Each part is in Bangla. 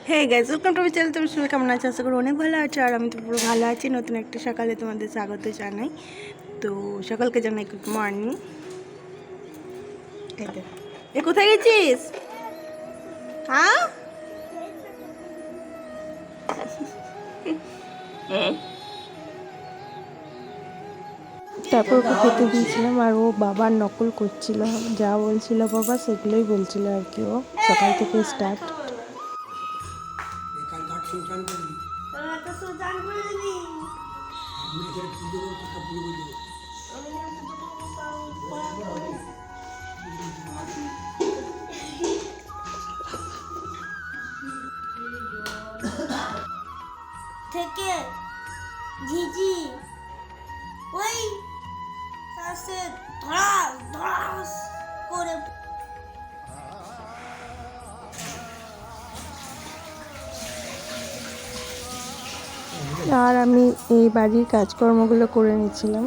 Hey guys, welcome to my channel. তুমি সবাই কেমন আছো? আশা করি অনেক ভালো আছো, আর আমি তো পুরো ভালো আছি। নতুন একটা সকালে তোমাদের স্বাগত জানাই। তো সকালকে জানাই গুড মর্নিং। এ কোথায় গেছিস? হ্যাঁ, তারপর ওকে খেতে দিয়েছিলাম, আর ও বাবার নকল করছিল। যা বলছিল বাবা সেগুলোই বলছিল আর কি। ও সকাল থেকে স্টার্ট। থেকে ঝিঝি ওই শ্বাসে ধরাস ধরাস করে আর আমি এই বাড়ির কাজকর্মগুলো করে নিচ্ছিলাম।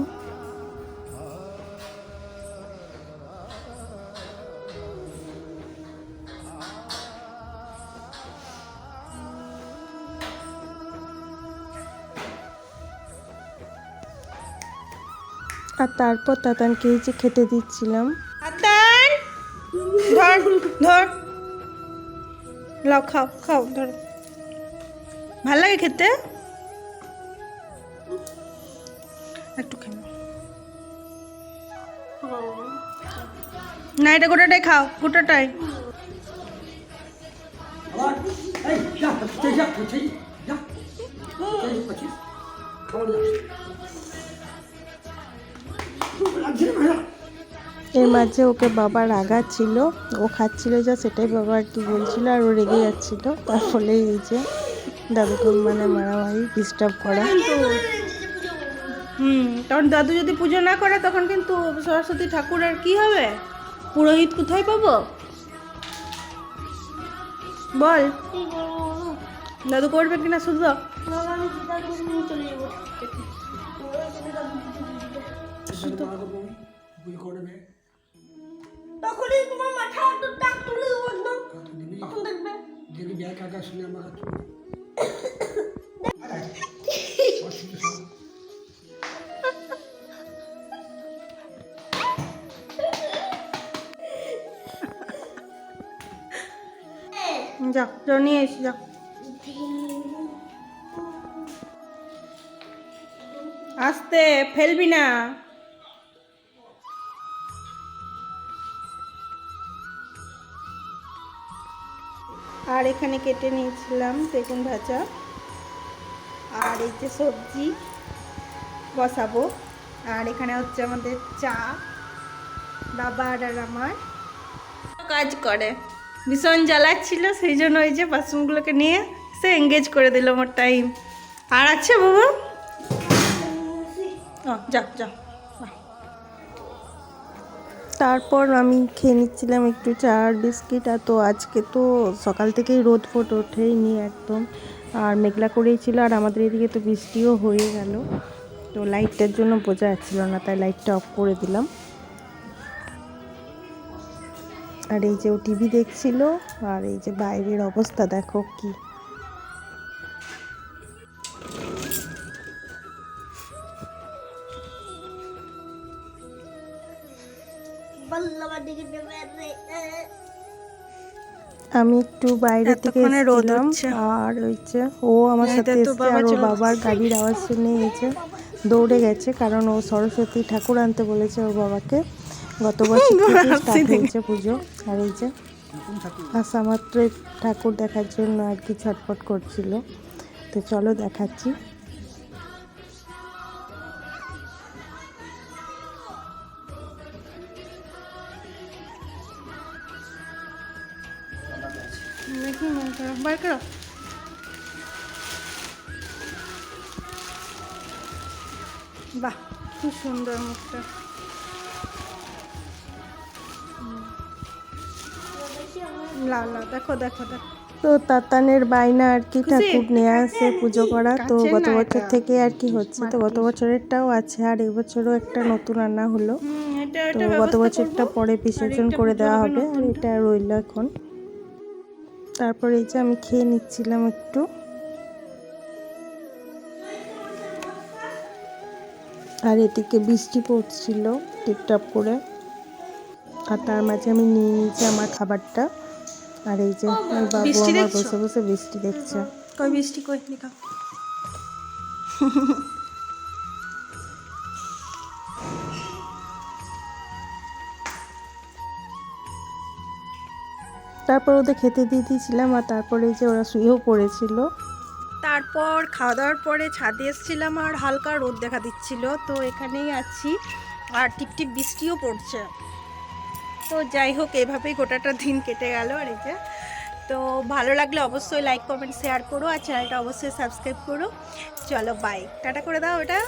আর তারপর তাতানকে এই যে খেতে দিচ্ছিলাম। তাতান ধর ধর, লাও খাও খাও, ধর। ভাল লাগে খেতে? একটু খাই না, এটা গোটাটাই খাও, গোটাটাই। এর মাঝে ওকে বাবা রাগাচ্ছিল, ও খাচ্ছিল যা সেটাই বাবা আর কি বলছিল, আর ও রেগে যাচ্ছিল। তার ফলে এই যে দাদুকে মানে মারামারি ডিস্টার্ব করা। তখন দাদু যদি পুজো না করে তখন কিন্তু সরস্বতী ঠাকুরের কি হবে? পুরোহিত কোথায় পাবো বল? দাদু করবে কিনা শুধু তখনই তোমার মাথা একটু টাক তুলে দেবো একদম, তখন দেখবে যাও যাও নিয়ে এসে যাও। আস্তে, ফেলবি না। আর এখানে কেটে নিয়েছিলাম বেগুন ভাজা, আর এই যে সবজি বসাবো। আর এখানে হচ্ছে আমাদের চা। বাবা আর আমার কাজ করে, ভীষণ জ্বালাচ্ছিল, সেই জন্য ওই যে বাসনগুলোকে নিয়ে সে এঙ্গেজ করে দিল আমার টাইম। আর আছে বাবা, ও যাও যাও। তারপর আমি খেয়ে নিচ্ছিলাম একটু চা আর বিস্কিট। আর তো আজকে তো সকাল থেকেই রোদ ফোট ওঠেইনি একদম, আর মেঘলা করেই ছিল। আর আমাদের এদিকে তো বৃষ্টিও হয়ে গেল, তো লাইটটার জন্য বোঝা যাচ্ছিল না, তাই লাইটটা অফ করে দিলাম। আর এই যে ও টিভি দেখছিল, আর এই যে বাইরের অবস্থা দেখো কি। আমি একটু বাইরে থেকে এসেছিলাম, আর ওই যে ও আমার সাথে এসছে, আর ওর বাবার গাড়ির আওয়াজ শুনে এই যে দৌড়ে গেছে, কারণ ও সরস্বতী ঠাকুর আনতে বলেছে ওর বাবাকে। গত বছর থেকে স্টার্ট হয়েছে পুজো। আর এই যে আসা মাত্রই ঠাকুর দেখার জন্য আর কি ছটফট করছিল। তো চলো দেখাচ্ছি। দেখি বার করো। বাহ, খুব সুন্দর মুখটা। লা লা, দেখো দেখো দেখো। তো তাতানের বাইনা আর কি ঠাকুর নিয়ে আসে পুজো করা। তো গত বছর থেকে আর কি হচ্ছে, তো গত বছরেরটাও আছে, আর এবছরও একটা নতুন আনা হলো। তো গত বছরটা পরে বিসর্জন করে দেওয়া হবে, আর এটা রইল এখন। তারপর এই যে আমি খেয়ে নিচ্ছিলাম একটু। আর এদিকে বৃষ্টি পড়ছিল টিপটাপ করে, আর তার মাঝে আমি নিয়ে নিয়েছি আমার খাবারটা। আর এই যে আমার বাবু বৃষ্টি আমার দেখছো? বসে বসে বৃষ্টি দেখছে। কই বৃষ্টি কই দেখা। তারপর ওদের খেতে দিয়ে দিয়েছিলাম, আর তারপরে এই যে ওরা শুয়েও পড়েছিল। তারপর খাওয়া দাওয়ার পরে ছাদে এসেছিলাম, আর হালকা রোদ দেখা দিচ্ছিল, তো এখানেই আছি। আর টিপটিপ বৃষ্টিও পড়ছে। তো যাই হোক, এভাবেই গোটাটা দিন কেটে গেল। আর এই যে, তো ভালো লাগলে অবশ্যই লাইক কমেন্ট শেয়ার করো, আর চ্যানেলটা অবশ্যই সাবস্ক্রাইব করো। চলো বাই, টাটা করে দাও এটা।